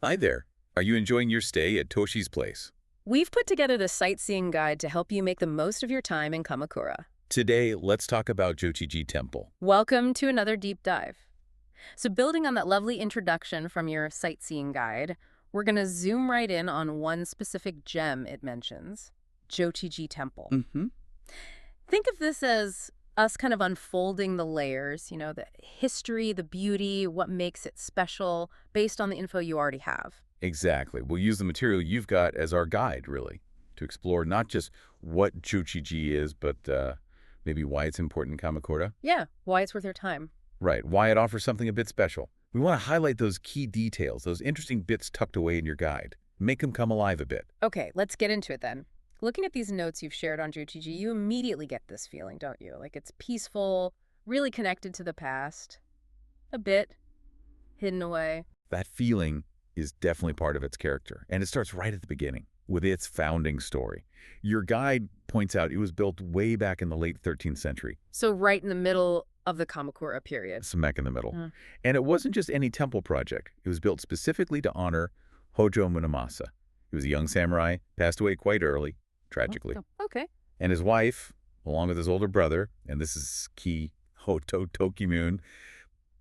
Hi there. Are you enjoying your stay at Toshi's place? We've put together the sightseeing guide to help you make the most of your time in Kamakura. Today, let's talk about Jochi-ji Temple. Welcome to another deep dive. So building on that lovely introduction from your sightseeing guide, we're going to zoom right in on one specific gem it mentions, Jochi-ji Temple. Mm-hmm. Think of this as us kind of unfolding the layers, the history, the beauty, what makes it special, based on the info you already have. Exactly. We'll use the material you've got as our guide, really, to explore not just what Jochi-ji is, but maybe why it's important in Kamakura. Yeah, why it's worth your time. Right, why it offers something a bit special. We want to highlight those key details, those interesting bits tucked away in your guide. Make them come alive a bit. Okay, let's get into it then. Looking at these notes you've shared on Jochi-ji, you immediately get this feeling, don't you? Like it's peaceful, really connected to the past, a bit hidden away. That feeling is definitely part of its character, and it starts right at the beginning with its founding story. Your guide points out it was built way back in the late 13th century, So right in the middle of the Kamakura period. smack in the middle. Mm. And it wasn't just any temple project. It was built specifically to honor Hojo Munemasa. He was a young samurai, passed away quite early, tragically. Oh, okay. And his wife, along with his older brother, and this is key, Hoto Tokimune,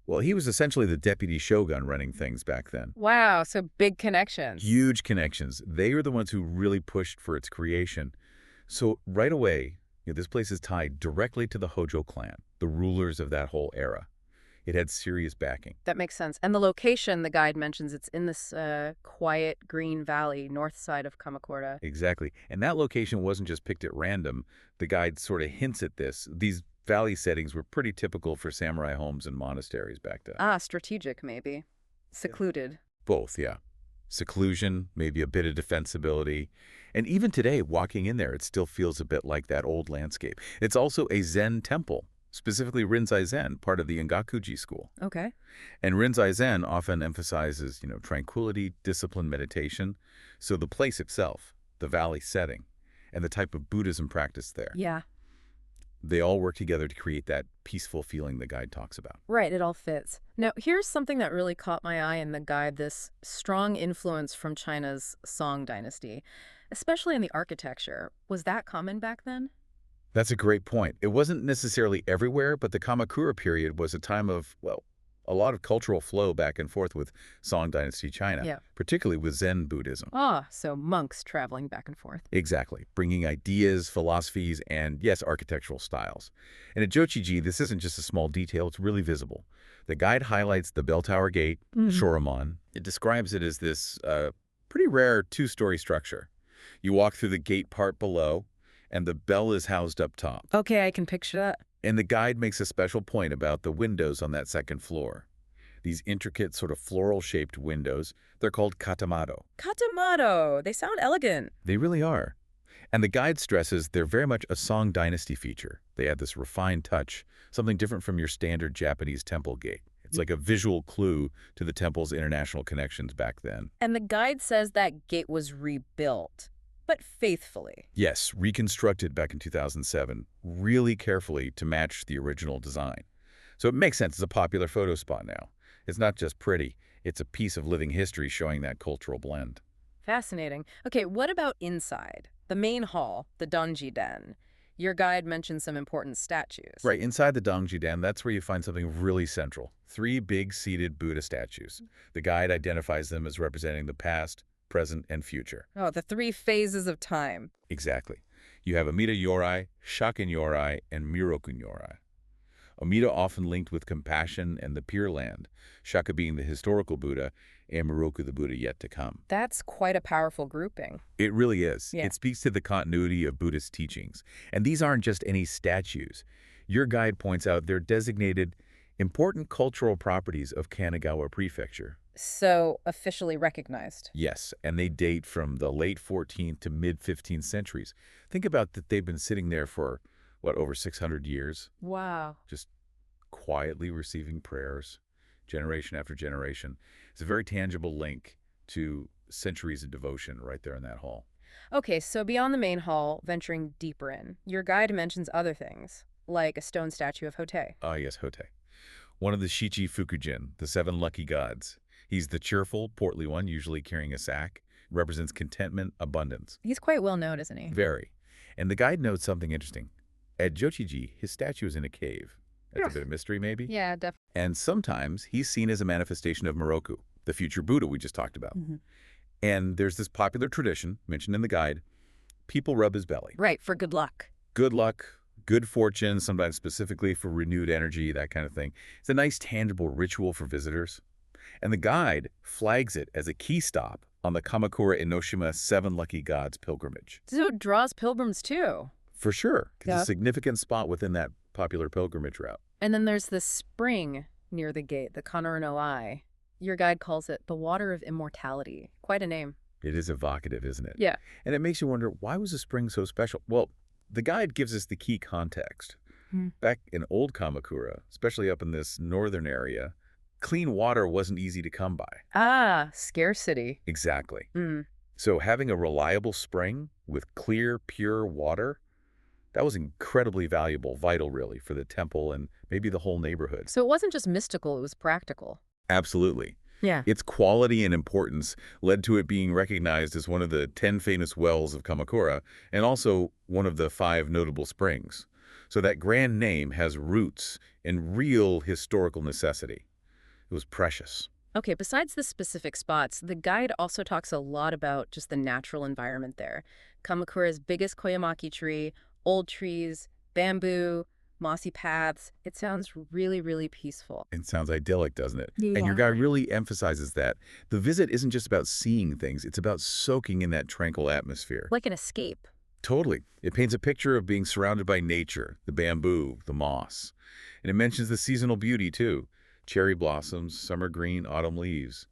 well, he was essentially the deputy shogun running things back then. Wow, so big connections. Huge connections. They are the ones who really pushed for its creation. So right away, this place is tied directly to the Hojo clan, the rulers of that whole era. It had serious backing. That makes sense. And the location, the guide mentions, it's in this quiet green valley, north side of Kamakura. Exactly. And that location wasn't just picked at random. The guide sort of hints at this. These valley settings were pretty typical for samurai homes and monasteries back then. Ah, strategic maybe. Secluded. Both, yeah. Seclusion, maybe a bit of defensibility. And even today, walking in there, it still feels a bit like that old landscape. It's also a Zen temple, specifically Rinzai Zen, part of the Engakuji school. Okay. And Rinzai Zen often emphasizes, tranquility, discipline, meditation. So the place itself, the valley setting, and the type of Buddhism practiced there, Yeah. they all work together to create that peaceful feeling the guide talks about. Right, it all fits. Now, here's something that really caught my eye in the guide, this strong influence from China's Song dynasty, especially in the architecture. Was that common back then? That's a great point. It wasn't necessarily everywhere, but the Kamakura period was a time of, well, a lot of cultural flow back and forth with Song Dynasty China, Yeah. particularly with Zen Buddhism. Ah, so monks traveling back and forth. Exactly, bringing ideas, philosophies, and, yes, architectural styles. And at Jochi-ji, this isn't just a small detail, it's really visible. The guide highlights the bell tower gate, Shoramon. It describes it as this pretty rare two-story structure. You walk through the gate part below, and the bell is housed up top. Okay, I can picture that. And the guide makes a special point about the windows on that second floor. These intricate, sort of floral-shaped windows, they're called katamado. Katamado. They sound elegant. They really are. And the guide stresses they're very much a Song dynasty feature. They add this refined touch, something different from your standard Japanese temple gate. It's like a visual clue to the temple's international connections back then. And the guide says that gate was rebuilt, but faithfully. Yes, reconstructed back in 2007, really carefully to match the original design. So it makes sense. It's a popular photo spot now. It's not just pretty. It's a piece of living history showing that cultural blend. Fascinating. Okay, what about inside? The main hall, the Donji Den. Your guide mentioned some important statues. Right, inside the Dongji-den, that's where you find something really central. 3 big seated Buddha statues. The guide identifies them as representing the past, present, and future. Oh, the 3 phases of time. Exactly. You have Amida Yorai, Shakin Yorai, and Miroku Yorai. Amida often linked with compassion and the Pure Land, Shaka being the historical Buddha, and Miroku the Buddha yet to come. That's quite a powerful grouping. It really is. Yeah. It speaks to the continuity of Buddhist teachings. And these aren't just any statues. Your guide points out they're designated important cultural properties of Kanagawa Prefecture. So, officially recognized. Yes, and they date from the late 14th to mid-15th centuries. Think about that they've been sitting there for, over 600 years, Wow. just quietly receiving prayers, generation after generation. It's a very tangible link to centuries of devotion right there in that hall. Okay, so beyond the main hall, venturing deeper in, your guide mentions other things, like a stone statue of Hote. Ah, yes, Hote. One of the Shichi Fukujin, the 7 lucky gods. He's the cheerful, portly one, usually carrying a sack. Represents contentment, abundance. He's quite well known, isn't he? Very. And the guide notes something interesting. At Jochi-ji, his statue is in a cave. That's a bit of mystery, maybe? Yeah, definitely. And sometimes he's seen as a manifestation of Moroku, the future Buddha we just talked about. And there's this popular tradition, mentioned in the guide, people rub his belly. Right, for good luck. Good luck, good fortune, sometimes specifically for renewed energy, that kind of thing. It's a nice, tangible ritual for visitors. And the guide flags it as a key stop on the Kamakura Enoshima Seven Lucky Gods pilgrimage. So it draws pilgrims, too. For sure. It's a significant spot within that popular pilgrimage route. And then there's this spring near the gate, the Kanaro no Ai. Your guide calls it the water of immortality. Quite a name. It is evocative, isn't it? Yeah. And it makes you wonder, why was the spring so special? Well, the guide gives us the key context. Back in old Kamakura, especially up in this northern area, clean water wasn't easy to come by. Ah, scarcity. Exactly. So having a reliable spring with clear, pure water, that was incredibly valuable, vital really, for the temple and maybe the whole neighborhood. So it wasn't just mystical, it was practical. Absolutely. Yeah. Its quality and importance led to it being recognized as one of the 10 famous wells of Kamakura and also one of the 5 notable springs. So that grand name has roots in real historical necessity. It was precious. Okay, besides the specific spots, the guide also talks a lot about just the natural environment there. Kamakura's biggest koyamaki tree, old trees, bamboo, mossy paths. It sounds really, really peaceful. It sounds idyllic, doesn't it? Yeah. And your guide really emphasizes that. The visit isn't just about seeing things, it's about soaking in that tranquil atmosphere. Like an escape. Totally. It paints a picture of being surrounded by nature, the bamboo, the moss. And it mentions the seasonal beauty, too. Cherry blossoms, summer green, autumn leaves.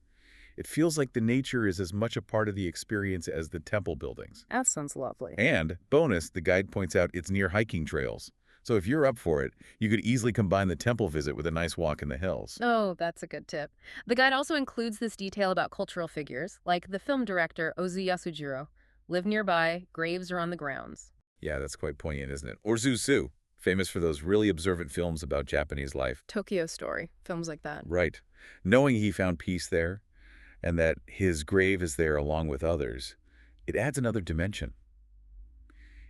It feels like the nature is as much a part of the experience as the temple buildings. That sounds lovely. And, bonus, the guide points out it's near hiking trails. So if you're up for it, you could easily combine the temple visit with a nice walk in the hills. Oh, that's a good tip. The guide also includes this detail about cultural figures, like the film director Ozu Yasujiro. Live nearby, graves are on the grounds. Yeah, that's quite poignant, isn't it? Or Zusu, famous for those really observant films about Japanese life. Tokyo Story, films like that. Right. Knowing he found peace there, and that his grave is there along with others, it adds another dimension.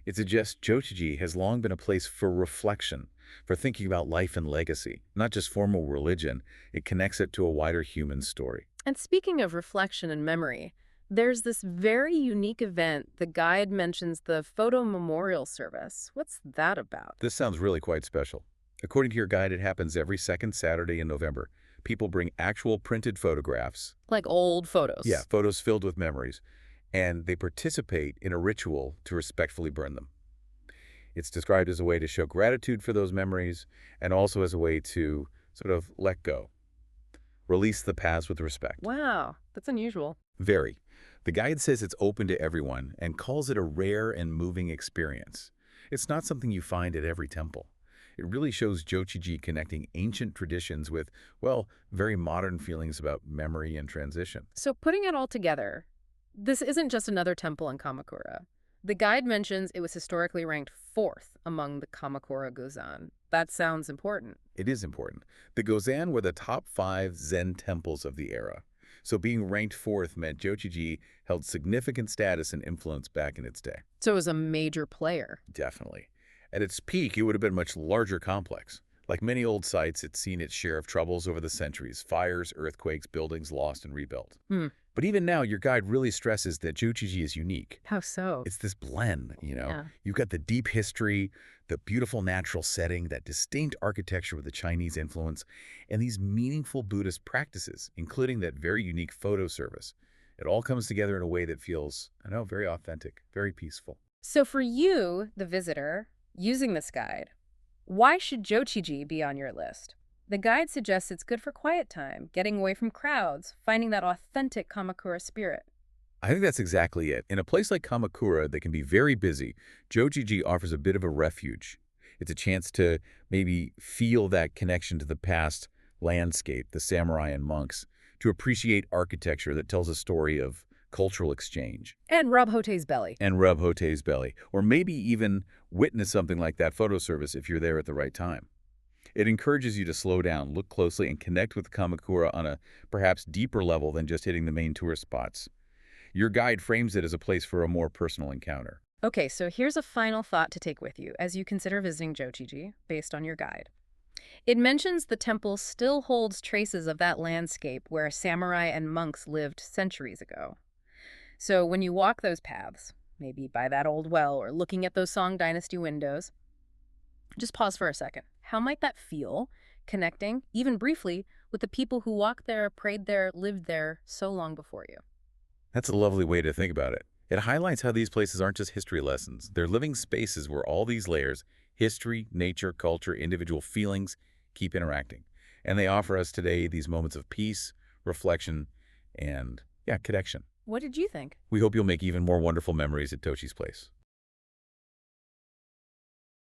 It suggests Jochi-ji has long been a place for reflection, for thinking about life and legacy, not just formal religion. It connects it to a wider human story. And speaking of reflection and memory, there's this very unique event. The guide mentions the photo memorial service. What's that about? This sounds really quite special. According to your guide, it happens every second Saturday in November. People bring actual printed photographs. Like old photos. Yeah, photos filled with memories. And they participate in a ritual to respectfully burn them. It's described as a way to show gratitude for those memories and also as a way to sort of let go. Release the past with respect. Wow, that's unusual. Very. The guide says it's open to everyone and calls it a rare and moving experience. It's not something you find at every temple. It really shows Jochi-ji connecting ancient traditions with, well, very modern feelings about memory and transition. So putting it all together, this isn't just another temple in Kamakura. The guide mentions it was historically ranked 4th among the Kamakura Gozan. That sounds important. It is important. The Gozan were the top 5 Zen temples of the era. So being ranked 4th meant Jochi-ji held significant status and influence back in its day. So it was a major player. Definitely. At its peak, it would have been a much larger complex. Like many old sites, it's seen its share of troubles over the centuries, fires, earthquakes, buildings lost and rebuilt. But even now, your guide really stresses that Jochi-ji is unique. How so? It's this blend, you know. Yeah. You've got the deep history, the beautiful natural setting, that distinct architecture with the Chinese influence, and these meaningful Buddhist practices, including that very unique photo service. It all comes together in a way that feels, I know, very authentic, very peaceful. So for you, the visitor, using this guide, why should Jochi-ji be on your list? The guide suggests it's good for quiet time, getting away from crowds, finding that authentic Kamakura spirit. I think that's exactly it. In a place like Kamakura that can be very busy, Jochi-ji offers a bit of a refuge. It's a chance to maybe feel that connection to the past landscape, the samurai and monks, to appreciate architecture that tells a story of cultural exchange. And rub Hote's belly. And rub Hote's belly. Or maybe even witness something like that photo service if you're there at the right time. It encourages you to slow down, look closely, and connect with Kamakura on a perhaps deeper level than just hitting the main tourist spots. Your guide frames it as a place for a more personal encounter. Okay, so here's a final thought to take with you as you consider visiting Jochi-ji, based on your guide. It mentions the temple still holds traces of that landscape where samurai and monks lived centuries ago. So when you walk those paths, maybe by that old well or looking at those Song Dynasty windows, just pause for a second. How might that feel, connecting, even briefly, with the people who walked there, prayed there, lived there so long before you? That's a lovely way to think about it. It highlights how these places aren't just history lessons. They're living spaces where all these layers, history, nature, culture, individual feelings, keep interacting. And they offer us today these moments of peace, reflection, and, connection. What did you think? We hope you'll make even more wonderful memories at Tochi's place.